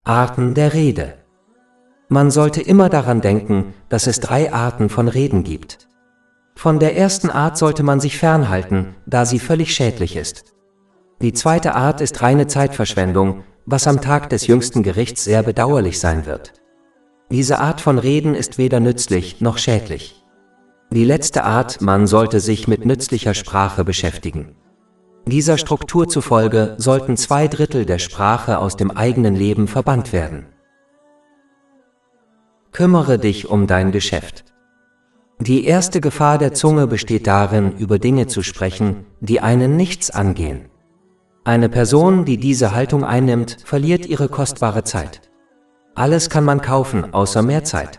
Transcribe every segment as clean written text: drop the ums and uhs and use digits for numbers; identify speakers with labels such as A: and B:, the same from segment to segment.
A: Arten der Rede. Man sollte immer daran denken, dass es 3 Arten von Reden gibt. Von der ersten Art sollte man sich fernhalten, da sie völlig schädlich ist. Die zweite Art ist reine Zeitverschwendung, was am Tag des jüngsten Gerichts sehr bedauerlich sein wird. Diese Art von Reden ist weder nützlich noch schädlich. Die letzte Art, man sollte sich mit nützlicher Sprache beschäftigen. Dieser Struktur zufolge sollten 2/3 der Sprache aus dem eigenen Leben verbannt werden. Kümmere dich um dein Geschäft. Die erste Gefahr der Zunge besteht darin, über Dinge zu sprechen, die einen nichts angehen. Eine Person, die diese Haltung einnimmt, verliert ihre kostbare Zeit. Alles kann man kaufen, außer mehr Zeit.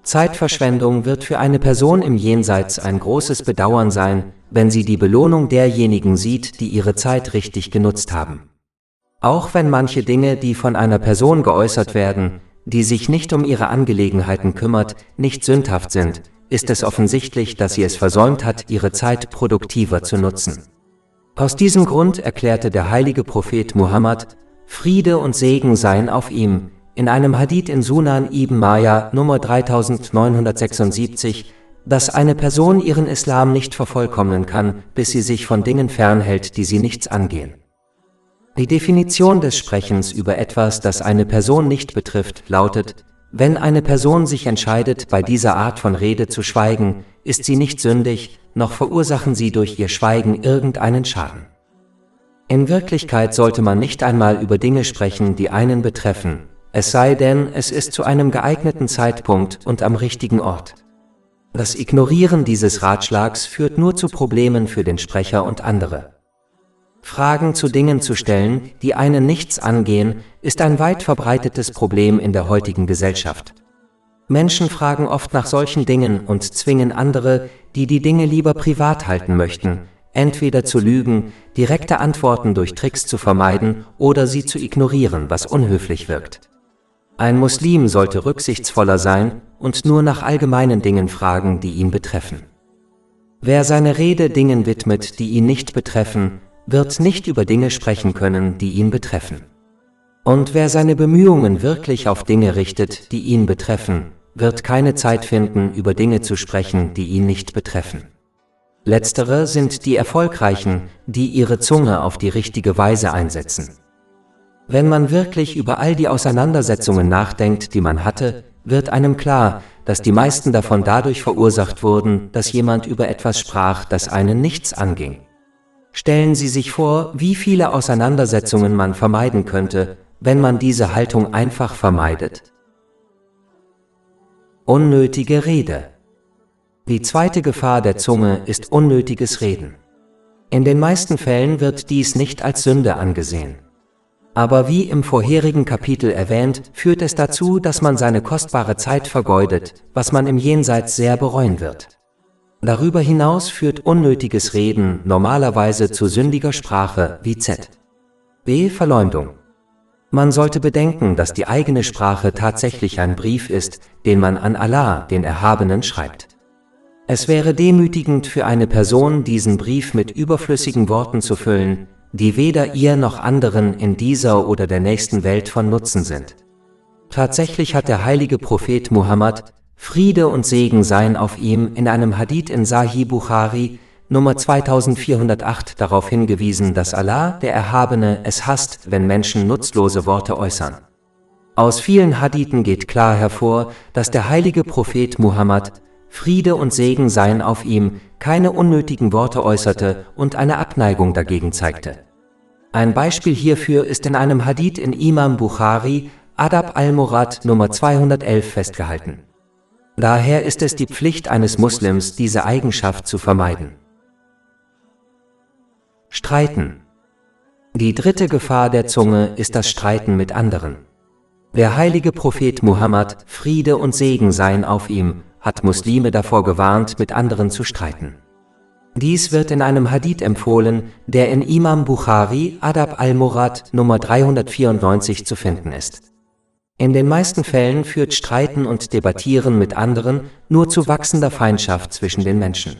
A: Zeitverschwendung wird für eine Person im Jenseits ein großes Bedauern sein, wenn sie die Belohnung derjenigen sieht, die ihre Zeit richtig genutzt haben. Auch wenn manche Dinge, die von einer Person geäußert werden, die sich nicht um ihre Angelegenheiten kümmert, nicht sündhaft sind, ist es offensichtlich, dass sie es versäumt hat, ihre Zeit produktiver zu nutzen. Aus diesem Grund erklärte der heilige Prophet Muhammad, Friede und Segen seien auf ihm, in einem Hadith in Sunan ibn Majah Nummer 3976, dass eine Person ihren Islam nicht vervollkommnen kann, bis sie sich von Dingen fernhält, die sie nichts angehen. Die Definition des Sprechens über etwas, das eine Person nicht betrifft, lautet: Wenn eine Person sich entscheidet, bei dieser Art von Rede zu schweigen, ist sie nicht sündig, noch verursachen sie durch ihr Schweigen irgendeinen Schaden. In Wirklichkeit sollte man nicht einmal über Dinge sprechen, die einen betreffen, es sei denn, es ist zu einem geeigneten Zeitpunkt und am richtigen Ort. Das Ignorieren dieses Ratschlags führt nur zu Problemen für den Sprecher und andere. Fragen zu Dingen zu stellen, die einen nichts angehen, ist ein weit verbreitetes Problem in der heutigen Gesellschaft. Menschen fragen oft nach solchen Dingen und zwingen andere, die die Dinge lieber privat halten möchten, entweder zu lügen, direkte Antworten durch Tricks zu vermeiden oder sie zu ignorieren, was unhöflich wirkt. Ein Muslim sollte rücksichtsvoller sein und nur nach allgemeinen Dingen fragen, die ihn betreffen. Wer seine Rede Dingen widmet, die ihn nicht betreffen, wird nicht über Dinge sprechen können, die ihn betreffen. Und wer seine Bemühungen wirklich auf Dinge richtet, die ihn betreffen, wird keine Zeit finden, über Dinge zu sprechen, die ihn nicht betreffen. Letztere sind die Erfolgreichen, die ihre Zunge auf die richtige Weise einsetzen. Wenn man wirklich über all die Auseinandersetzungen nachdenkt, die man hatte, wird einem klar, dass die meisten davon dadurch verursacht wurden, dass jemand über etwas sprach, das einen nichts anging. Stellen Sie sich vor, wie viele Auseinandersetzungen man vermeiden könnte, wenn man diese Haltung einfach vermeidet. Unnötige Rede. Die zweite Gefahr der Zunge ist unnötiges Reden. In den meisten Fällen wird dies nicht als Sünde angesehen. Aber wie im vorherigen Kapitel erwähnt, führt es dazu, dass man seine kostbare Zeit vergeudet, was man im Jenseits sehr bereuen wird. Darüber hinaus führt unnötiges Reden normalerweise zu sündiger Sprache wie b. Verleumdung. Man sollte bedenken, dass die eigene Sprache tatsächlich ein Brief ist, den man an Allah, den Erhabenen, schreibt. Es wäre demütigend für eine Person, diesen Brief mit überflüssigen Worten zu füllen, die weder ihr noch anderen in dieser oder der nächsten Welt von Nutzen sind. Tatsächlich hat der heilige Prophet Muhammad, Friede und Segen seien auf ihm, in einem Hadith in Sahih Bukhari, Nummer 2408 darauf hingewiesen, dass Allah, der Erhabene, es hasst, wenn Menschen nutzlose Worte äußern. Aus vielen Hadithen geht klar hervor, dass der heilige Prophet Muhammad, Friede und Segen seien auf ihm, keine unnötigen Worte äußerte und eine Abneigung dagegen zeigte. Ein Beispiel hierfür ist in einem Hadith in Imam Bukhari, Adab al-Murad Nummer 211 festgehalten. Daher ist es die Pflicht eines Muslims, diese Eigenschaft zu vermeiden. Streiten. Die dritte Gefahr der Zunge ist das Streiten mit anderen. Der heilige Prophet Muhammad, Friede und Segen seien auf ihm, hat Muslime davor gewarnt, mit anderen zu streiten. Dies wird in einem Hadith empfohlen, der in Imam Bukhari, Adab al-Murad Nummer 394 zu finden ist. In den meisten Fällen führt Streiten und Debattieren mit anderen nur zu wachsender Feindschaft zwischen den Menschen.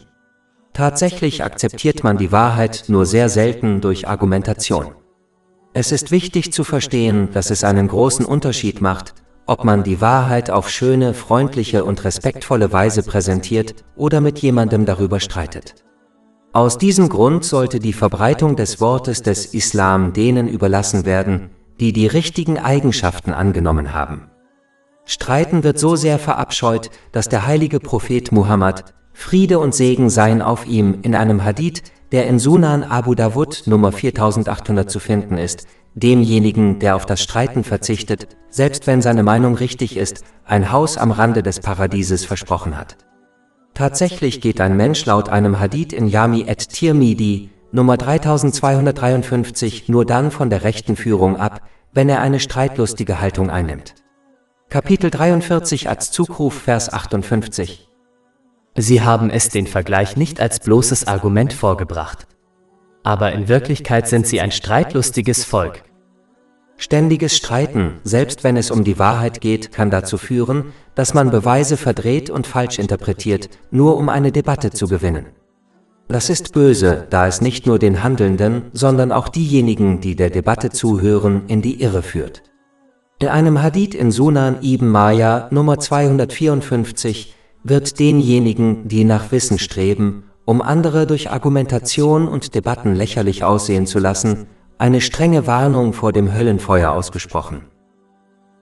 A: Tatsächlich akzeptiert man die Wahrheit nur sehr selten durch Argumentation. Es ist wichtig zu verstehen, dass es einen großen Unterschied macht, ob man die Wahrheit auf schöne, freundliche und respektvolle Weise präsentiert oder mit jemandem darüber streitet. Aus diesem Grund sollte die Verbreitung des Wortes des Islam denen überlassen werden, die die richtigen Eigenschaften angenommen haben. Streiten wird so sehr verabscheut, dass der heilige Prophet Muhammad, Friede und Segen seien auf ihm, in einem Hadith, der in Sunan Abu Dawud Nummer 4800 zu finden ist, demjenigen, der auf das Streiten verzichtet, selbst wenn seine Meinung richtig ist, ein Haus am Rande des Paradieses versprochen hat. Tatsächlich geht ein Mensch laut einem Hadith in Jami at-Tirmidhi, Nummer 3253, nur dann von der rechten Führung ab, wenn er eine streitlustige Haltung einnimmt. Kapitel 43 Az-Zukruf, Vers 58.
B: Sie haben es den Vergleich nicht als bloßes Argument vorgebracht. Aber in Wirklichkeit sind sie ein streitlustiges Volk.
A: Ständiges Streiten, selbst wenn es um die Wahrheit geht, kann dazu führen, dass man Beweise verdreht und falsch interpretiert, nur um eine Debatte zu gewinnen. Das ist böse, da es nicht nur den Handelnden, sondern auch diejenigen, die der Debatte zuhören, in die Irre führt. In einem Hadith in Sunan ibn Majah, Nummer 254, wird denjenigen, die nach Wissen streben, um andere durch Argumentation und Debatten lächerlich aussehen zu lassen, eine strenge Warnung vor dem Höllenfeuer ausgesprochen.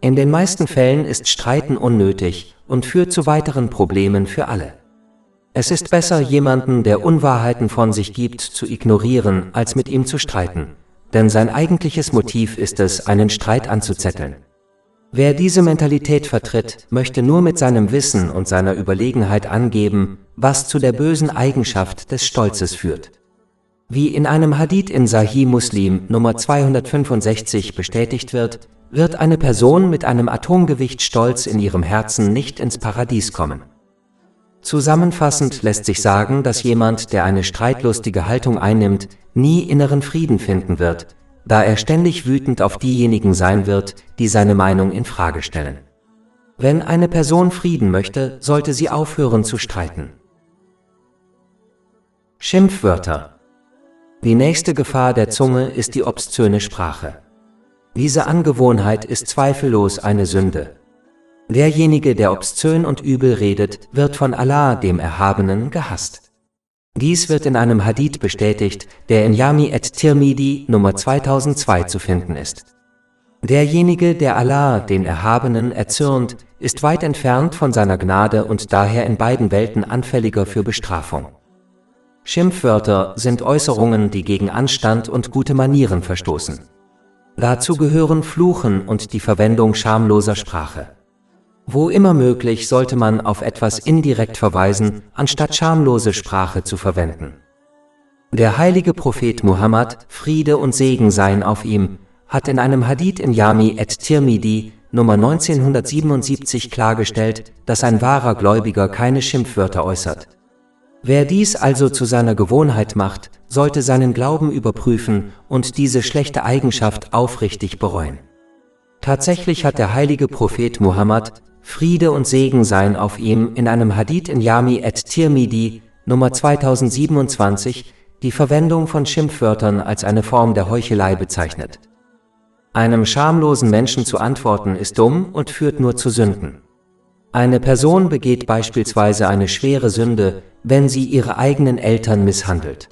A: In den meisten Fällen ist Streiten unnötig und führt zu weiteren Problemen für alle. Es ist besser, jemanden, der Unwahrheiten von sich gibt, zu ignorieren, als mit ihm zu streiten, denn sein eigentliches Motiv ist es, einen Streit anzuzetteln. Wer diese Mentalität vertritt, möchte nur mit seinem Wissen und seiner Überlegenheit angeben, was zu der bösen Eigenschaft des Stolzes führt. Wie in einem Hadith in Sahih Muslim Nummer 265 bestätigt wird, wird eine Person mit einem Atomgewicht Stolz in ihrem Herzen nicht ins Paradies kommen. Zusammenfassend lässt sich sagen, dass jemand, der eine streitlustige Haltung einnimmt, nie inneren Frieden finden wird, da er ständig wütend auf diejenigen sein wird, die seine Meinung in Frage stellen. Wenn eine Person Frieden möchte, sollte sie aufhören zu streiten. Schimpfwörter. Die nächste Gefahr der Zunge ist die obszöne Sprache. Diese Angewohnheit ist zweifellos eine Sünde. Derjenige, der obszön und übel redet, wird von Allah, dem Erhabenen, gehasst. Dies wird in einem Hadith bestätigt, der in Jami at-Tirmidhi Nummer 2002 zu finden ist. Derjenige, der Allah, den Erhabenen, erzürnt, ist weit entfernt von seiner Gnade und daher in beiden Welten anfälliger für Bestrafung. Schimpfwörter sind Äußerungen, die gegen Anstand und gute Manieren verstoßen. Dazu gehören Fluchen und die Verwendung schamloser Sprache. Wo immer möglich, sollte man auf etwas indirekt verweisen, anstatt schamlose Sprache zu verwenden. Der heilige Prophet Muhammad, Friede und Segen seien auf ihm, hat in einem Hadith in Jami at-Tirmidhi, Nummer 1977 klargestellt, dass ein wahrer Gläubiger keine Schimpfwörter äußert. Wer dies also zu seiner Gewohnheit macht, sollte seinen Glauben überprüfen und diese schlechte Eigenschaft aufrichtig bereuen. Tatsächlich hat der heilige Prophet Muhammad, Friede und Segen seien auf ihm, in einem Hadith in Jami at-Tirmidhi, Nummer 2027, die Verwendung von Schimpfwörtern als eine Form der Heuchelei bezeichnet. Einem schamlosen Menschen zu antworten ist dumm und führt nur zu Sünden. Eine Person begeht beispielsweise eine schwere Sünde, wenn sie ihre eigenen Eltern misshandelt.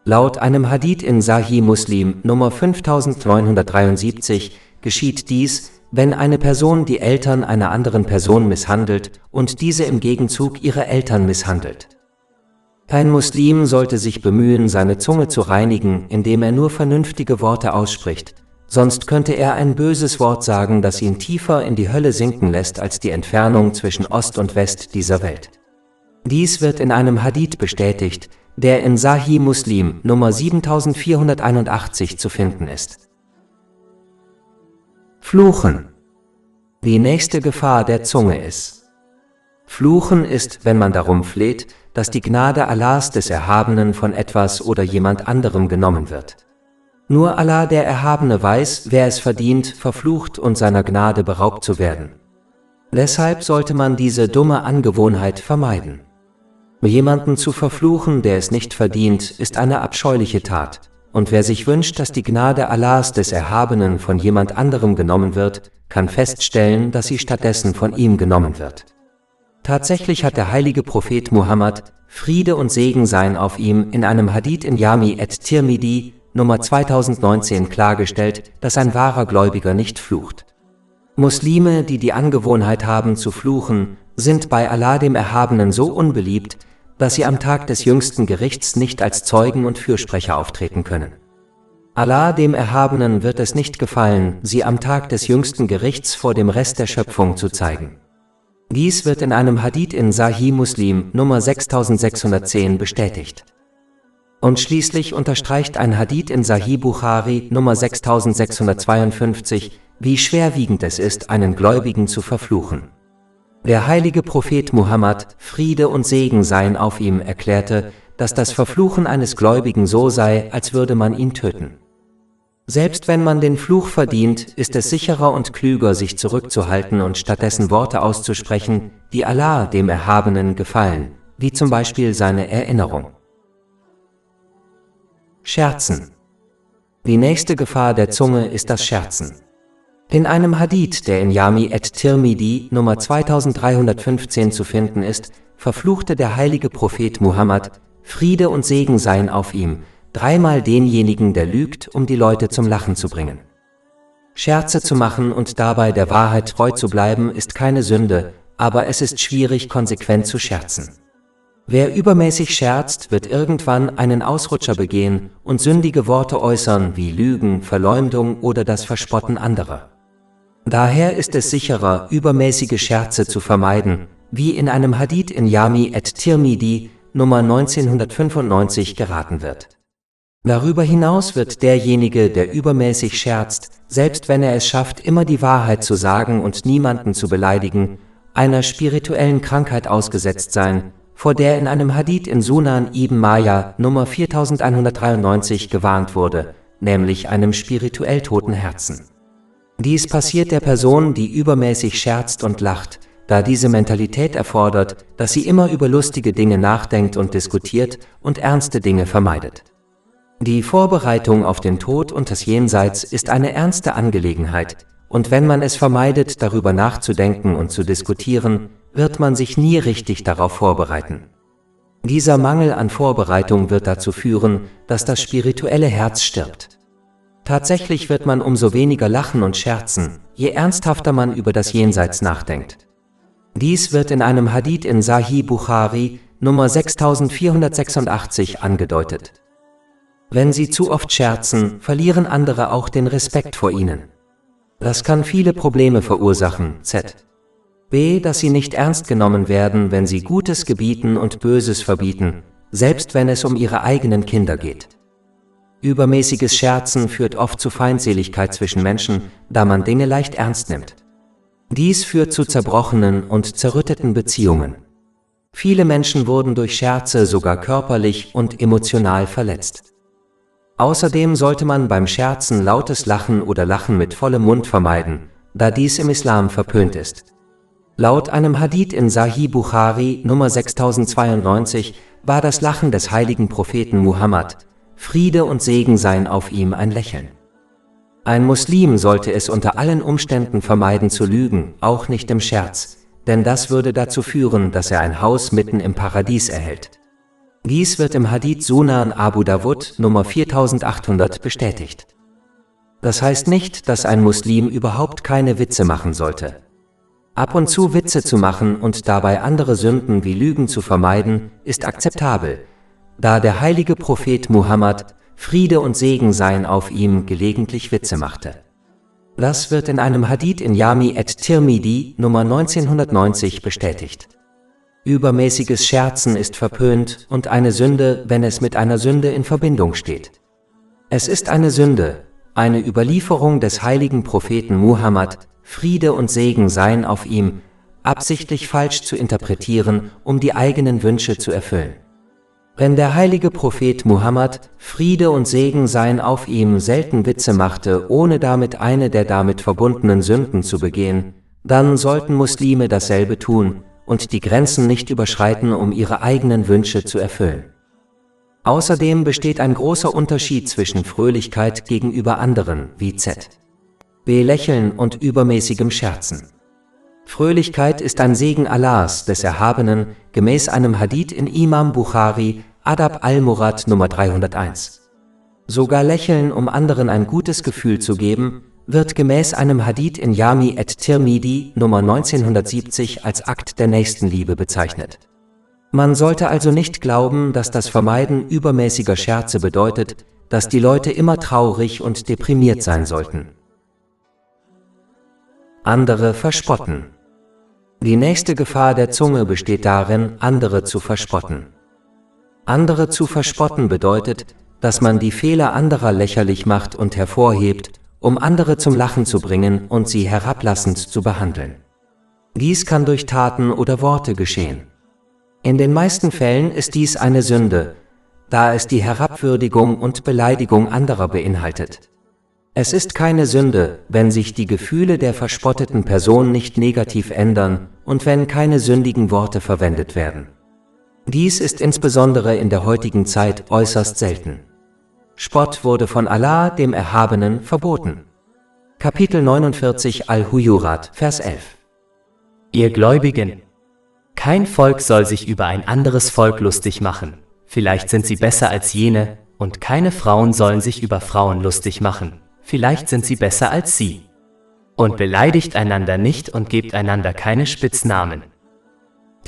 A: Laut einem Hadith in Sahih Muslim Nummer 5973 geschieht dies, wenn eine Person die Eltern einer anderen Person misshandelt und diese im Gegenzug ihre Eltern misshandelt. Kein Muslim sollte sich bemühen, seine Zunge zu reinigen, indem er nur vernünftige Worte ausspricht, sonst könnte er ein böses Wort sagen, das ihn tiefer in die Hölle sinken lässt als die Entfernung zwischen Ost und West dieser Welt. Dies wird in einem Hadith bestätigt, der in Sahih Muslim Nummer 7481 zu finden ist. Fluchen. Die nächste Gefahr der Zunge ist. Fluchen ist, wenn man darum fleht, dass die Gnade Allahs des Erhabenen von etwas oder jemand anderem genommen wird. Nur Allah, der Erhabene, weiß, wer es verdient, verflucht und seiner Gnade beraubt zu werden. Deshalb sollte man diese dumme Angewohnheit vermeiden. Jemanden zu verfluchen, der es nicht verdient, ist eine abscheuliche Tat, und wer sich wünscht, dass die Gnade Allahs des Erhabenen von jemand anderem genommen wird, kann feststellen, dass sie stattdessen von ihm genommen wird. Tatsächlich hat der heilige Prophet Muhammad, Friede und Segen seien auf ihm, in einem Hadith in Jami at-Tirmidhi, Nummer 2019 klargestellt, dass ein wahrer Gläubiger nicht flucht. Muslime, die die Angewohnheit haben zu fluchen, sind bei Allah dem Erhabenen so unbeliebt, dass sie am Tag des jüngsten Gerichts nicht als Zeugen und Fürsprecher auftreten können. Allah dem Erhabenen wird es nicht gefallen, sie am Tag des jüngsten Gerichts vor dem Rest der Schöpfung zu zeigen. Dies wird in einem Hadith in Sahih Muslim, Nummer 6610 bestätigt. Und schließlich unterstreicht ein Hadith in Sahih Bukhari, Nummer 6652, wie schwerwiegend es ist, einen Gläubigen zu verfluchen. Der heilige Prophet Muhammad, Friede und Segen seien auf ihm, erklärte, dass das Verfluchen eines Gläubigen so sei, als würde man ihn töten. Selbst wenn man den Fluch verdient, ist es sicherer und klüger, sich zurückzuhalten und stattdessen Worte auszusprechen, die Allah dem Erhabenen gefallen, wie zum Beispiel seine Erinnerung. Scherzen. Die nächste Gefahr der Zunge ist das Scherzen. In einem Hadith, der in Jami at-Tirmidhi, Nummer 2315 zu finden ist, verfluchte der heilige Prophet Muhammad, Friede und Segen seien auf ihm, dreimal denjenigen, der lügt, um die Leute zum Lachen zu bringen. Scherze zu machen und dabei der Wahrheit treu zu bleiben, ist keine Sünde, aber es ist schwierig, konsequent zu scherzen. Wer übermäßig scherzt, wird irgendwann einen Ausrutscher begehen und sündige Worte äußern, wie Lügen, Verleumdung oder das Verspotten anderer. Daher ist es sicherer, übermäßige Scherze zu vermeiden, wie in einem Hadith in Jami at-Tirmidhi, Nummer 1995 geraten wird. Darüber hinaus wird derjenige, der übermäßig scherzt, selbst wenn er es schafft, immer die Wahrheit zu sagen und niemanden zu beleidigen, einer spirituellen Krankheit ausgesetzt sein, vor der in einem Hadith in Sunan ibn Majah, Nummer 4193 gewarnt wurde, nämlich einem spirituell toten Herzen. Dies passiert der Person, die übermäßig scherzt und lacht, da diese Mentalität erfordert, dass sie immer über lustige Dinge nachdenkt und diskutiert und ernste Dinge vermeidet. Die Vorbereitung auf den Tod und das Jenseits ist eine ernste Angelegenheit, und wenn man es vermeidet, darüber nachzudenken und zu diskutieren, wird man sich nie richtig darauf vorbereiten. Dieser Mangel an Vorbereitung wird dazu führen, dass das spirituelle Herz stirbt. Tatsächlich wird man umso weniger lachen und scherzen, je ernsthafter man über das Jenseits nachdenkt. Dies wird in einem Hadith in Sahih Bukhari, Nummer 6486 angedeutet. Wenn sie zu oft scherzen, verlieren andere auch den Respekt vor ihnen. Das kann viele Probleme verursachen, b. dass sie nicht ernst genommen werden, wenn sie Gutes gebieten und Böses verbieten, selbst wenn es um ihre eigenen Kinder geht. Übermäßiges Scherzen führt oft zu Feindseligkeit zwischen Menschen, da man Dinge leicht ernst nimmt. Dies führt zu zerbrochenen und zerrütteten Beziehungen. Viele Menschen wurden durch Scherze sogar körperlich und emotional verletzt. Außerdem sollte man beim Scherzen lautes Lachen oder Lachen mit vollem Mund vermeiden, da dies im Islam verpönt ist. Laut einem Hadith in Sahih Bukhari, Nummer 6092, war das Lachen des heiligen Propheten Muhammad, Friede und Segen seien auf ihm, ein Lächeln. Ein Muslim sollte es unter allen Umständen vermeiden zu lügen, auch nicht im Scherz, denn das würde dazu führen, dass er ein Haus mitten im Paradies erhält. Dies wird im Hadith Sunan Abu Dawud, Nummer 4800 bestätigt. Das heißt nicht, dass ein Muslim überhaupt keine Witze machen sollte. Ab und zu Witze zu machen und dabei andere Sünden wie Lügen zu vermeiden, ist akzeptabel, da der heilige Prophet Muhammad, Friede und Segen seien auf ihm, gelegentlich Witze machte. Das wird in einem Hadith in Jami at-Tirmidhi, Nummer 1990 bestätigt. Übermäßiges Scherzen ist verpönt und eine Sünde, wenn es mit einer Sünde in Verbindung steht. Es ist eine Sünde, eine Überlieferung des heiligen Propheten Muhammad, Friede und Segen seien auf ihm, absichtlich falsch zu interpretieren, um die eigenen Wünsche zu erfüllen. Wenn der heilige Prophet Muhammad, Friede und Segen seien auf ihm, selten Witze machte, ohne damit eine der damit verbundenen Sünden zu begehen, dann sollten Muslime dasselbe tun und die Grenzen nicht überschreiten, um ihre eigenen Wünsche zu erfüllen. Außerdem besteht ein großer Unterschied zwischen Fröhlichkeit gegenüber anderen, wie B. Lächeln und übermäßigem Scherzen. Fröhlichkeit ist ein Segen Allahs, des Erhabenen, gemäß einem Hadith in Imam Bukhari, Adab al-Murad Nummer 301. Sogar Lächeln, um anderen ein gutes Gefühl zu geben, wird gemäß einem Hadith in Jami at-Tirmidhi Nummer 1970 als Akt der Nächstenliebe bezeichnet. Man sollte also nicht glauben, dass das Vermeiden übermäßiger Scherze bedeutet, dass die Leute immer traurig und deprimiert sein sollten. Andere verspotten. Die nächste Gefahr der Zunge besteht darin, andere zu verspotten. Andere zu verspotten bedeutet, dass man die Fehler anderer lächerlich macht und hervorhebt, um andere zum Lachen zu bringen und sie herablassend zu behandeln. Dies kann durch Taten oder Worte geschehen. In den meisten Fällen ist dies eine Sünde, da es die Herabwürdigung und Beleidigung anderer beinhaltet. Es ist keine Sünde, wenn sich die Gefühle der verspotteten Person nicht negativ ändern und wenn keine sündigen Worte verwendet werden. Dies ist insbesondere in der heutigen Zeit äußerst selten. Spott wurde von Allah, dem Erhabenen, verboten. Kapitel 49 Al-Hujurat, Vers 11.
B: Ihr Gläubigen, kein Volk soll sich über ein anderes Volk lustig machen, vielleicht sind sie besser als jene, und keine Frauen sollen sich über Frauen lustig machen, vielleicht sind sie besser als sie. Und beleidigt einander nicht und gebt einander keine Spitznamen.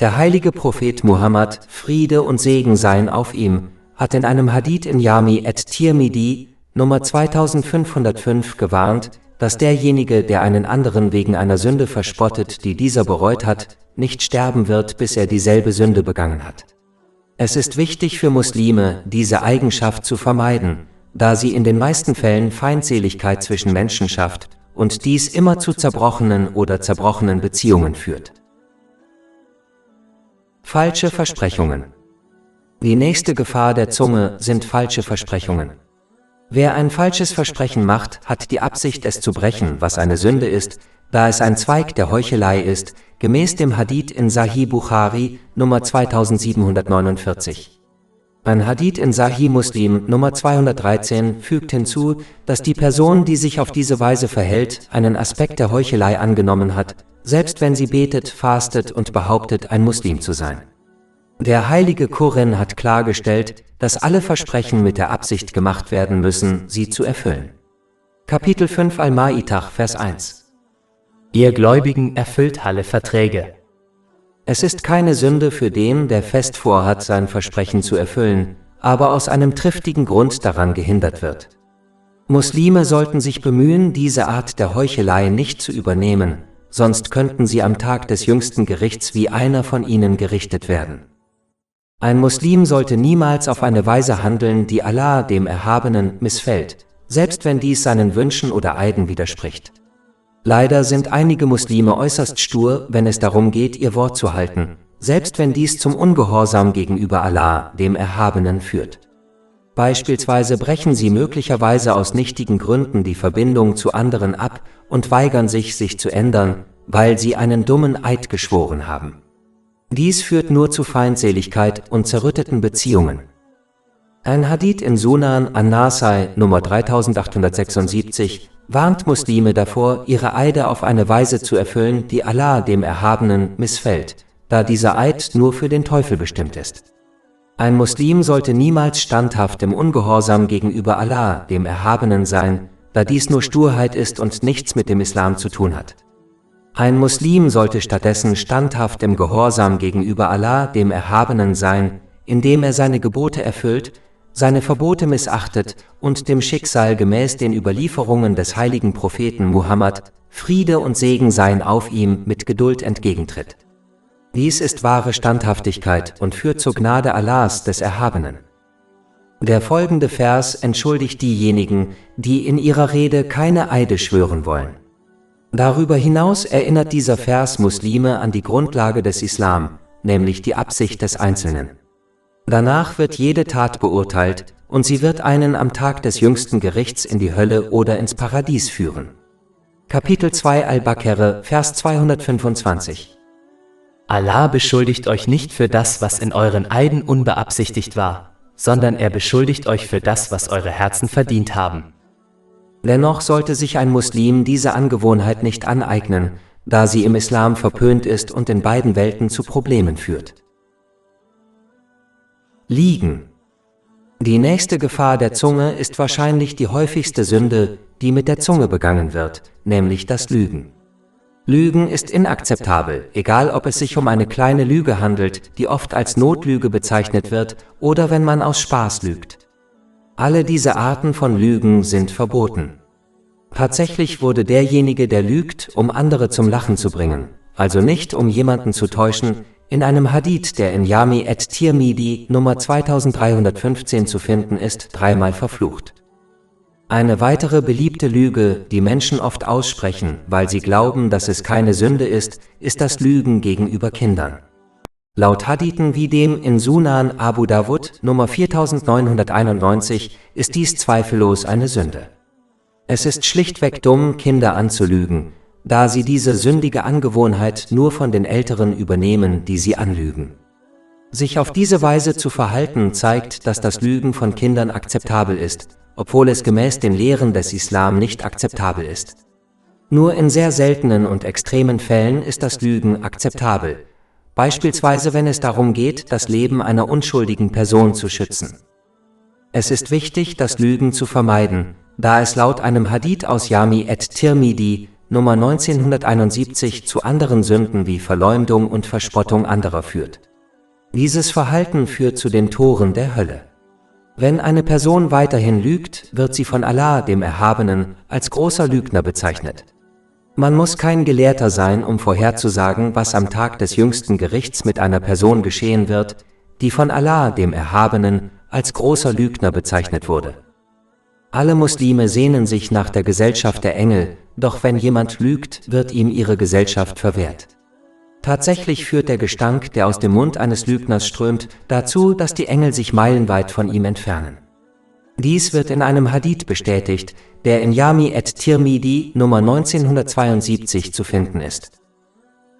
A: Der heilige Prophet Muhammad, Friede und Segen seien auf ihm, hat in einem Hadith in Jami at-Tirmidhi, Nummer 2505 gewarnt, dass derjenige, der einen anderen wegen einer Sünde verspottet, die dieser bereut hat, nicht sterben wird, bis er dieselbe Sünde begangen hat. Es ist wichtig für Muslime, diese Eigenschaft zu vermeiden, da sie in den meisten Fällen Feindseligkeit zwischen Menschen schafft und dies immer zu zerbrochenen oder zerbrochenen Beziehungen führt. Falsche Versprechungen. Die nächste Gefahr der Zunge sind falsche Versprechungen. Wer ein falsches Versprechen macht, hat die Absicht, es zu brechen, was eine Sünde ist, da es ein Zweig der Heuchelei ist, gemäß dem Hadith in Sahih Bukhari, Nummer 2749. Ein Hadith in Sahih Muslim, Nummer 213, fügt hinzu, dass die Person, die sich auf diese Weise verhält, einen Aspekt der Heuchelei angenommen hat, selbst wenn sie betet, fastet und behauptet, ein Muslim zu sein. Der heilige Koran hat klargestellt, dass alle Versprechen mit der Absicht gemacht werden müssen, sie zu erfüllen. Kapitel 5 Al-Ma'idah, Vers 1.
B: Ihr Gläubigen, erfüllt alle Verträge.
A: Es ist keine Sünde für den, der fest vorhat, sein Versprechen zu erfüllen, aber aus einem triftigen Grund daran gehindert wird. Muslime sollten sich bemühen, diese Art der Heuchelei nicht zu übernehmen, sonst könnten sie am Tag des jüngsten Gerichts wie einer von ihnen gerichtet werden. Ein Muslim sollte niemals auf eine Weise handeln, die Allah, dem Erhabenen, missfällt, selbst wenn dies seinen Wünschen oder Eiden widerspricht. Leider sind einige Muslime äußerst stur, wenn es darum geht, ihr Wort zu halten, selbst wenn dies zum Ungehorsam gegenüber Allah, dem Erhabenen, führt. Beispielsweise brechen sie möglicherweise aus nichtigen Gründen die Verbindung zu anderen ab und weigern sich, sich zu ändern, weil sie einen dummen Eid geschworen haben. Dies führt nur zu Feindseligkeit und zerrütteten Beziehungen. Ein Hadith in Sunan an-Nasai, Nummer 3876, warnt Muslime davor, ihre Eide auf eine Weise zu erfüllen, die Allah, dem Erhabenen, missfällt, da dieser Eid nur für den Teufel bestimmt ist. Ein Muslim sollte niemals standhaft im Ungehorsam gegenüber Allah, dem Erhabenen, sein, da dies nur Sturheit ist und nichts mit dem Islam zu tun hat. Ein Muslim sollte stattdessen standhaft im Gehorsam gegenüber Allah, dem Erhabenen, sein, indem er seine Gebote erfüllt, seine Verbote missachtet und dem Schicksal gemäß den Überlieferungen des heiligen Propheten Muhammad, Friede und Segen seien auf ihm, mit Geduld entgegentritt. Dies ist wahre Standhaftigkeit und führt zur Gnade Allahs, des Erhabenen. Der folgende Vers entschuldigt diejenigen, die in ihrer Rede keine Eide schwören wollen. Darüber hinaus erinnert dieser Vers Muslime an die Grundlage des Islam, nämlich die Absicht des Einzelnen. Danach wird jede Tat beurteilt und sie wird einen am Tag des jüngsten Gerichts in die Hölle oder ins Paradies führen. Kapitel 2 Al-Baqarah, Vers 225.
B: Allah beschuldigt euch nicht für das, was in euren Eiden unbeabsichtigt war, sondern er beschuldigt euch für das, was eure Herzen verdient haben.
A: Dennoch sollte sich ein Muslim diese Angewohnheit nicht aneignen, da sie im Islam verpönt ist und in beiden Welten zu Problemen führt. Liegen. Die nächste Gefahr der Zunge ist wahrscheinlich die häufigste Sünde, die mit der Zunge begangen wird, nämlich das Lügen. Lügen ist inakzeptabel, egal ob es sich um eine kleine Lüge handelt, die oft als Notlüge bezeichnet wird, oder wenn man aus Spaß lügt. Alle diese Arten von Lügen sind verboten. Tatsächlich wurde derjenige, der lügt, um andere zum Lachen zu bringen, also nicht um jemanden zu täuschen, in einem Hadith, der in Jami at-Tirmidhi Nummer 2315 zu finden ist, dreimal verflucht. Eine weitere beliebte Lüge, die Menschen oft aussprechen, weil sie glauben, dass es keine Sünde ist, ist das Lügen gegenüber Kindern. Laut Hadithen wie dem in Sunan Abu Dawud Nummer 4991 ist dies zweifellos eine Sünde. Es ist schlichtweg dumm, Kinder anzulügen, da sie diese sündige Angewohnheit nur von den Älteren übernehmen, die sie anlügen. Sich auf diese Weise zu verhalten, zeigt, dass das Lügen von Kindern akzeptabel ist, obwohl es gemäß den Lehren des Islam nicht akzeptabel ist. Nur in sehr seltenen und extremen Fällen ist das Lügen akzeptabel, beispielsweise wenn es darum geht, das Leben einer unschuldigen Person zu schützen. Es ist wichtig, das Lügen zu vermeiden, da es laut einem Hadith aus Jami at-Tirmidhi Nummer 1971 zu anderen Sünden wie Verleumdung und Verspottung anderer führt. Dieses Verhalten führt zu den Toren der Hölle. Wenn eine Person weiterhin lügt, wird sie von Allah, dem Erhabenen, als großer Lügner bezeichnet. Man muss kein Gelehrter sein, um vorherzusagen, was am Tag des jüngsten Gerichts mit einer Person geschehen wird, die von Allah, dem Erhabenen, als großer Lügner bezeichnet wurde. Alle Muslime sehnen sich nach der Gesellschaft der Engel, doch wenn jemand lügt, wird ihm ihre Gesellschaft verwehrt. Tatsächlich führt der Gestank, der aus dem Mund eines Lügners strömt, dazu, dass die Engel sich meilenweit von ihm entfernen. Dies wird in einem Hadith bestätigt, der in Jami at-Tirmidhi Nummer 1972 zu finden ist.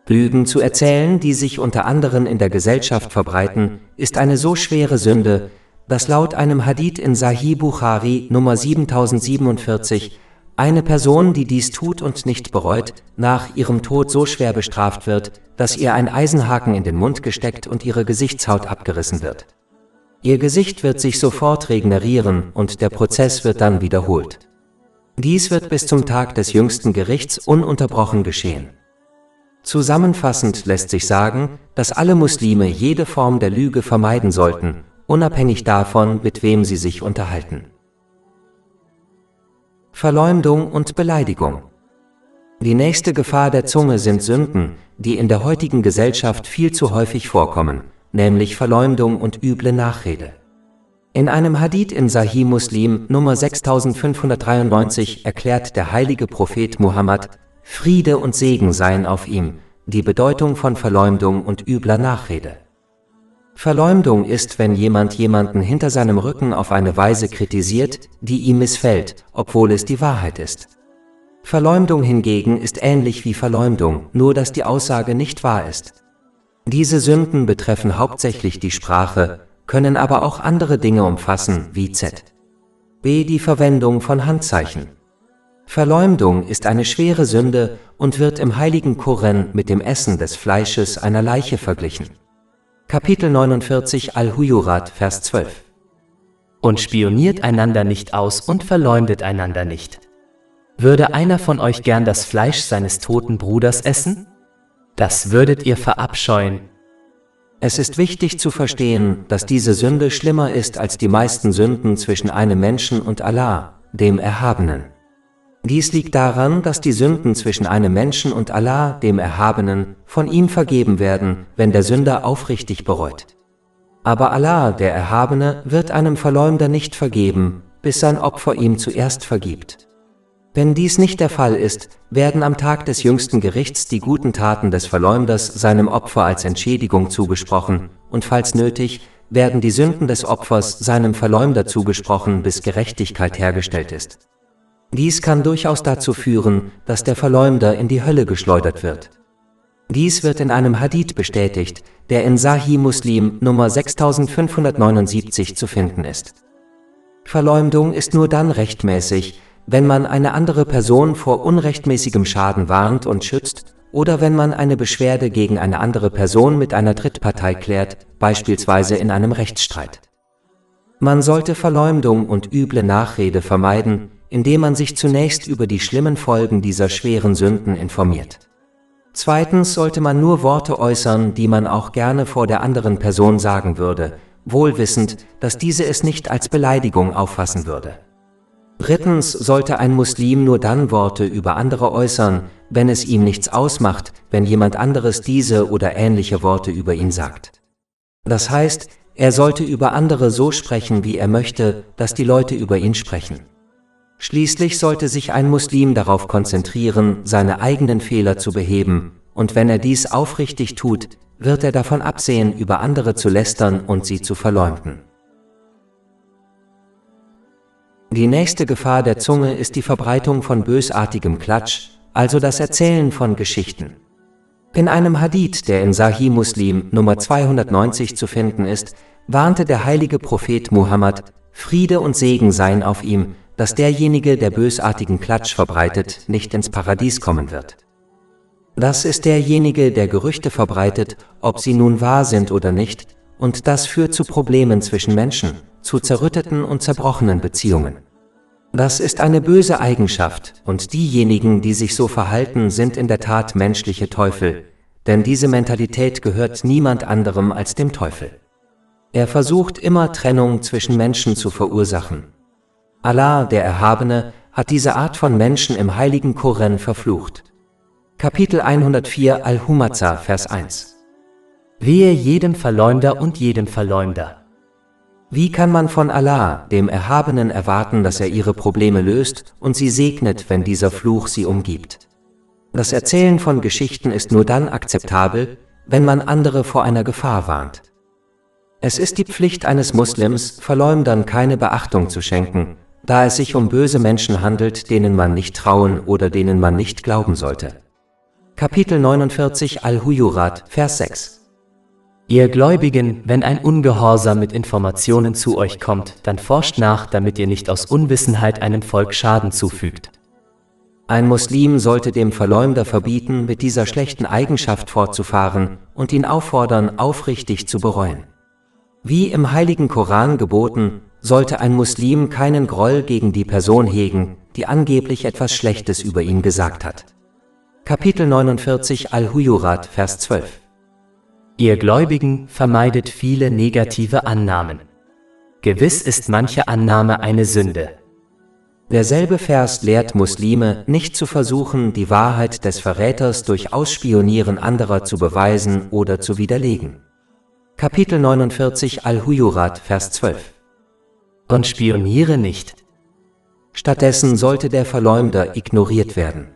A: Lügen zu erzählen, die sich unter anderem in der Gesellschaft verbreiten, ist eine so schwere Sünde, dass laut einem Hadith in Sahih Bukhari Nummer 7047 eine Person, die dies tut und nicht bereut, nach ihrem Tod so schwer bestraft wird, dass ihr ein Eisenhaken in den Mund gesteckt und ihre Gesichtshaut abgerissen wird. Ihr Gesicht wird sich sofort regenerieren und der Prozess wird dann wiederholt. Dies wird bis zum Tag des jüngsten Gerichts ununterbrochen geschehen. Zusammenfassend lässt sich sagen, dass alle Muslime jede Form der Lüge vermeiden sollten, unabhängig davon, mit wem sie sich unterhalten. Verleumdung und Beleidigung. Die nächste Gefahr der Zunge sind Sünden, die in der heutigen Gesellschaft viel zu häufig vorkommen, nämlich Verleumdung und üble Nachrede. In einem Hadith in Sahih Muslim Nummer 6593 erklärt der heilige Prophet Muhammad, Friede und Segen seien auf ihm, die Bedeutung von Verleumdung und übler Nachrede. Verleumdung ist, wenn jemand jemanden hinter seinem Rücken auf eine Weise kritisiert, die ihm missfällt, obwohl es die Wahrheit ist. Verleumdung hingegen ist ähnlich wie Verleumdung, nur dass die Aussage nicht wahr ist. Diese Sünden betreffen hauptsächlich die Sprache, können aber auch andere Dinge umfassen, wie z.B. die Verwendung von Handzeichen. Verleumdung ist eine schwere Sünde und wird im heiligen Koran mit dem Essen des Fleisches einer Leiche verglichen. Kapitel 49 Al-Hujurat, Vers 12.
B: Und spioniert einander nicht aus und verleumdet einander nicht. Würde einer von euch gern das Fleisch seines toten Bruders essen? Das würdet ihr verabscheuen.
A: Es ist wichtig zu verstehen, dass diese Sünde schlimmer ist als die meisten Sünden zwischen einem Menschen und Allah, dem Erhabenen. Dies liegt daran, dass die Sünden zwischen einem Menschen und Allah, dem Erhabenen, von ihm vergeben werden, wenn der Sünder aufrichtig bereut. Aber Allah, der Erhabene, wird einem Verleumder nicht vergeben, bis sein Opfer ihm zuerst vergibt. Wenn dies nicht der Fall ist, werden am Tag des jüngsten Gerichts die guten Taten des Verleumders seinem Opfer als Entschädigung zugesprochen, und falls nötig, werden die Sünden des Opfers seinem Verleumder zugesprochen, bis Gerechtigkeit hergestellt ist. Dies kann durchaus dazu führen, dass der Verleumder in die Hölle geschleudert wird. Dies wird in einem Hadith bestätigt, der in Sahih Muslim Nummer 6579 zu finden ist. Verleumdung ist nur dann rechtmäßig, wenn man eine andere Person vor unrechtmäßigem Schaden warnt und schützt, oder wenn man eine Beschwerde gegen eine andere Person mit einer Drittpartei klärt, beispielsweise in einem Rechtsstreit. Man sollte Verleumdung und üble Nachrede vermeiden, indem man sich zunächst über die schlimmen Folgen dieser schweren Sünden informiert. Zweitens sollte man nur Worte äußern, die man auch gerne vor der anderen Person sagen würde, wohl wissend, dass diese es nicht als Beleidigung auffassen würde. Drittens sollte ein Muslim nur dann Worte über andere äußern, wenn es ihm nichts ausmacht, wenn jemand anderes diese oder ähnliche Worte über ihn sagt. Das heißt, er sollte über andere so sprechen, wie er möchte, dass die Leute über ihn sprechen. Schließlich sollte sich ein Muslim darauf konzentrieren, seine eigenen Fehler zu beheben, und wenn er dies aufrichtig tut, wird er davon absehen, über andere zu lästern und sie zu verleumden. Die nächste Gefahr der Zunge ist die Verbreitung von bösartigem Klatsch, also das Erzählen von Geschichten. In einem Hadith, der in Sahih Muslim Nummer 290 zu finden ist, warnte der heilige Prophet Muhammad, Friede und Segen seien auf ihm, dass derjenige, der bösartigen Klatsch verbreitet, nicht ins Paradies kommen wird. Das ist derjenige, der Gerüchte verbreitet, ob sie nun wahr sind oder nicht, und das führt zu Problemen zwischen Menschen, zu zerrütteten und zerbrochenen Beziehungen. Das ist eine böse Eigenschaft, und diejenigen, die sich so verhalten, sind in der Tat menschliche Teufel, denn diese Mentalität gehört niemand anderem als dem Teufel. Er versucht immer Trennung zwischen Menschen zu verursachen. Allah, der Erhabene, hat diese Art von Menschen im heiligen Koran verflucht. Kapitel 104 Al-Humaza, Vers 1.
B: Wehe jedem Verleumder und jedem Verleumder.
A: Wie kann man von Allah, dem Erhabenen, erwarten, dass er ihre Probleme löst und sie segnet, wenn dieser Fluch sie umgibt? Das Erzählen von Geschichten ist nur dann akzeptabel, wenn man andere vor einer Gefahr warnt. Es ist die Pflicht eines Muslims, Verleumdern keine Beachtung zu schenken, da es sich um böse Menschen handelt, denen man nicht trauen oder denen man nicht glauben sollte. Kapitel 49 Al-Hujurat, Vers 6.
B: Ihr Gläubigen, wenn ein Ungehorsam mit Informationen zu euch kommt, dann forscht nach, damit ihr nicht aus Unwissenheit einem Volk Schaden zufügt.
A: Ein Muslim sollte dem Verleumder verbieten, mit dieser schlechten Eigenschaft fortzufahren und ihn auffordern, aufrichtig zu bereuen. Wie im heiligen Koran geboten, sollte ein Muslim keinen Groll gegen die Person hegen, die angeblich etwas Schlechtes über ihn gesagt hat. Kapitel 49 Al-Hujurat, Vers 12.
B: Ihr Gläubigen, vermeidet viele negative Annahmen. Gewiss ist manche Annahme eine Sünde.
A: Derselbe Vers lehrt Muslime, nicht zu versuchen, die Wahrheit des Verräters durch Ausspionieren anderer zu beweisen oder zu widerlegen. Kapitel 49 Al-Hujurat, Vers 12.
B: Und spioniere nicht.
A: Stattdessen sollte der Verleumder ignoriert werden.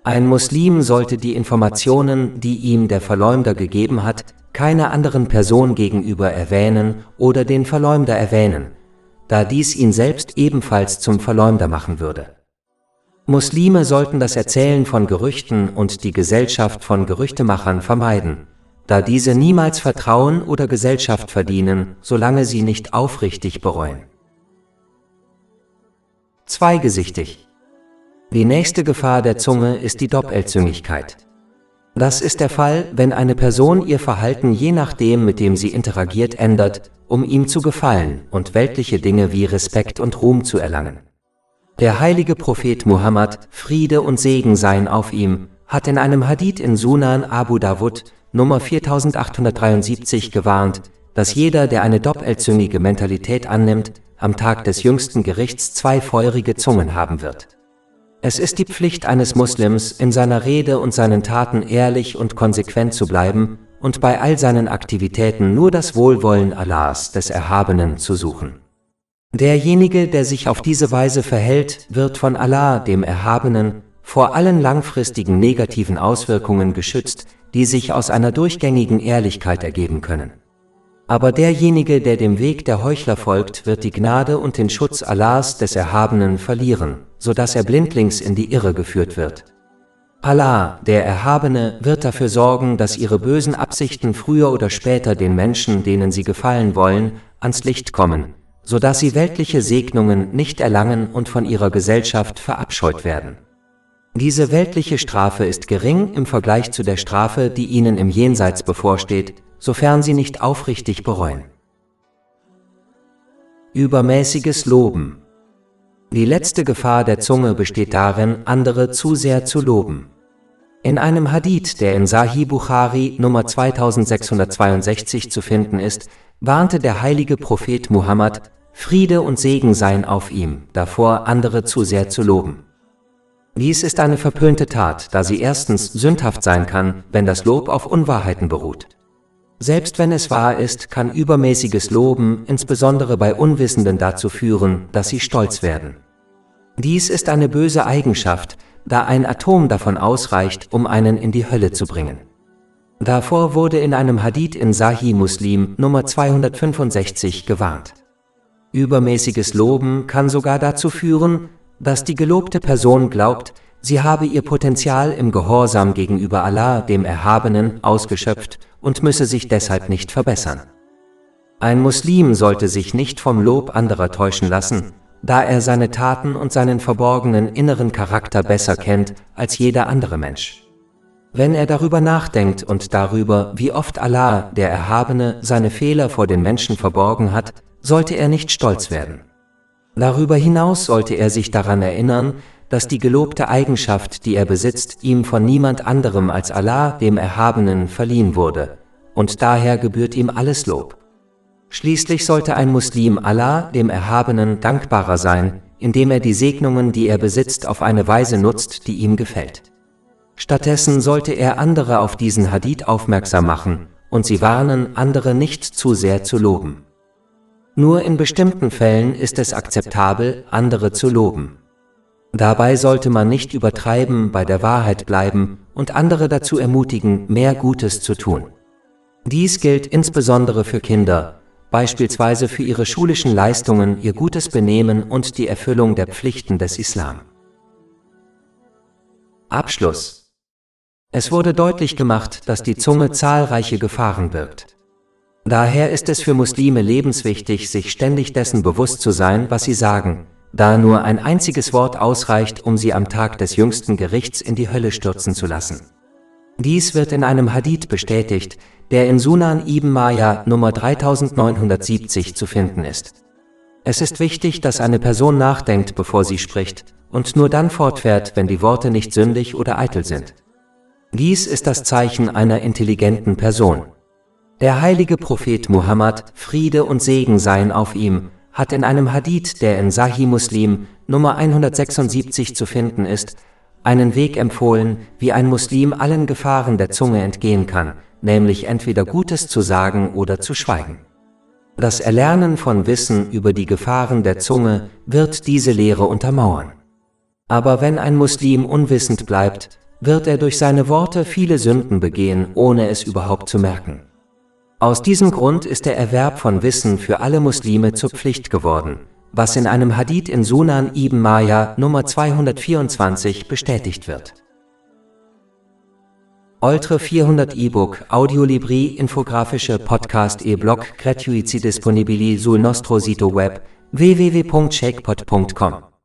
A: Ein Muslim sollte die Informationen, die ihm der Verleumder gegeben hat, keiner anderen Person gegenüber erwähnen oder den Verleumder erwähnen, da dies ihn selbst ebenfalls zum Verleumder machen würde. Muslime sollten das Erzählen von Gerüchten und die Gesellschaft von Gerüchtemachern vermeiden, da diese niemals Vertrauen oder Gesellschaft verdienen, solange sie nicht aufrichtig bereuen. Zweigesichtig. Die nächste Gefahr der Zunge ist die Doppelzüngigkeit. Das ist der Fall, wenn eine Person ihr Verhalten je nachdem, mit dem sie interagiert, ändert, um ihm zu gefallen und weltliche Dinge wie Respekt und Ruhm zu erlangen. Der heilige Prophet Muhammad, Friede und Segen seien auf ihm, hat in einem Hadith in Sunan Abu Dawud, Nummer 4873 gewarnt, dass jeder, der eine doppelzüngige Mentalität annimmt, am Tag des jüngsten Gerichts 2 feurige Zungen haben wird. Es ist die Pflicht eines Muslims, in seiner Rede und seinen Taten ehrlich und konsequent zu bleiben und bei all seinen Aktivitäten nur das Wohlwollen Allahs, des Erhabenen, zu suchen. Derjenige, der sich auf diese Weise verhält, wird von Allah, dem Erhabenen, vor allen langfristigen negativen Auswirkungen geschützt, die sich aus einer durchgängigen Ehrlichkeit ergeben können. Aber derjenige, der dem Weg der Heuchler folgt, wird die Gnade und den Schutz Allahs, des Erhabenen, verlieren, sodass er blindlings in die Irre geführt wird. Allah, der Erhabene, wird dafür sorgen, dass ihre bösen Absichten früher oder später den Menschen, denen sie gefallen wollen, ans Licht kommen, sodass sie weltliche Segnungen nicht erlangen und von ihrer Gesellschaft verabscheut werden. Diese weltliche Strafe ist gering im Vergleich zu der Strafe, die ihnen im Jenseits bevorsteht, sofern sie nicht aufrichtig bereuen. Übermäßiges Loben. Die letzte Gefahr der Zunge besteht darin, andere zu sehr zu loben. In einem Hadith, der in Sahih Bukhari Nummer 2662 zu finden ist, warnte der heilige Prophet Muhammad, Friede und Segen seien auf ihm, davor, andere zu sehr zu loben. Dies ist eine verpönte Tat, da sie erstens sündhaft sein kann, wenn das Lob auf Unwahrheiten beruht. Selbst wenn es wahr ist, kann übermäßiges Loben, insbesondere bei Unwissenden, dazu führen, dass sie stolz werden. Dies ist eine böse Eigenschaft, da ein Atom davon ausreicht, um einen in die Hölle zu bringen. Davor wurde in einem Hadith in Sahih Muslim Nummer 265 gewarnt. Übermäßiges Loben kann sogar dazu führen, dass die gelobte Person glaubt, sie habe ihr Potenzial im Gehorsam gegenüber Allah, dem Erhabenen, ausgeschöpft und müsse sich deshalb nicht verbessern. Ein Muslim sollte sich nicht vom Lob anderer täuschen lassen, da er seine Taten und seinen verborgenen inneren Charakter besser kennt als jeder andere Mensch. Wenn er darüber nachdenkt und darüber, wie oft Allah, der Erhabene, seine Fehler vor den Menschen verborgen hat, sollte er nicht stolz werden. Darüber hinaus sollte er sich daran erinnern, dass die gelobte Eigenschaft, die er besitzt, ihm von niemand anderem als Allah, dem Erhabenen, verliehen wurde, und daher gebührt ihm alles Lob. Schließlich sollte ein Muslim Allah, dem Erhabenen, dankbarer sein, indem er die Segnungen, die er besitzt, auf eine Weise nutzt, die ihm gefällt. Stattdessen sollte er andere auf diesen Hadith aufmerksam machen und sie warnen, andere nicht zu sehr zu loben. Nur in bestimmten Fällen ist es akzeptabel, andere zu loben. Dabei sollte man nicht übertreiben, bei der Wahrheit bleiben und andere dazu ermutigen, mehr Gutes zu tun. Dies gilt insbesondere für Kinder, beispielsweise für ihre schulischen Leistungen, ihr gutes Benehmen und die Erfüllung der Pflichten des Islam. Abschluss. Es wurde deutlich gemacht, dass die Zunge zahlreiche Gefahren birgt. Daher ist es für Muslime lebenswichtig, sich ständig dessen bewusst zu sein, was sie sagen, da nur ein einziges Wort ausreicht, um sie am Tag des jüngsten Gerichts in die Hölle stürzen zu lassen. Dies wird in einem Hadith bestätigt, der in Sunan Ibn Majah Nummer 3970 zu finden ist. Es ist wichtig, dass eine Person nachdenkt, bevor sie spricht, und nur dann fortfährt, wenn die Worte nicht sündig oder eitel sind. Dies ist das Zeichen einer intelligenten Person. Der heilige Prophet Muhammad, Friede und Segen seien auf ihm, hat in einem Hadith, der in Sahih Muslim Nummer 176 zu finden ist, einen Weg empfohlen, wie ein Muslim allen Gefahren der Zunge entgehen kann, nämlich entweder Gutes zu sagen oder zu schweigen. Das Erlernen von Wissen über die Gefahren der Zunge wird diese Lehre untermauern. Aber wenn ein Muslim unwissend bleibt, wird er durch seine Worte viele Sünden begehen, ohne es überhaupt zu merken. Aus diesem Grund ist der Erwerb von Wissen für alle Muslime zur Pflicht geworden, was in einem Hadith in Sunan Ibn Majah Nummer 224 bestätigt wird. Oltre 400 e-book, audiolibri, infografische podcast e-blog gratuiti disponibili sul nostro sito web www.shakepot.com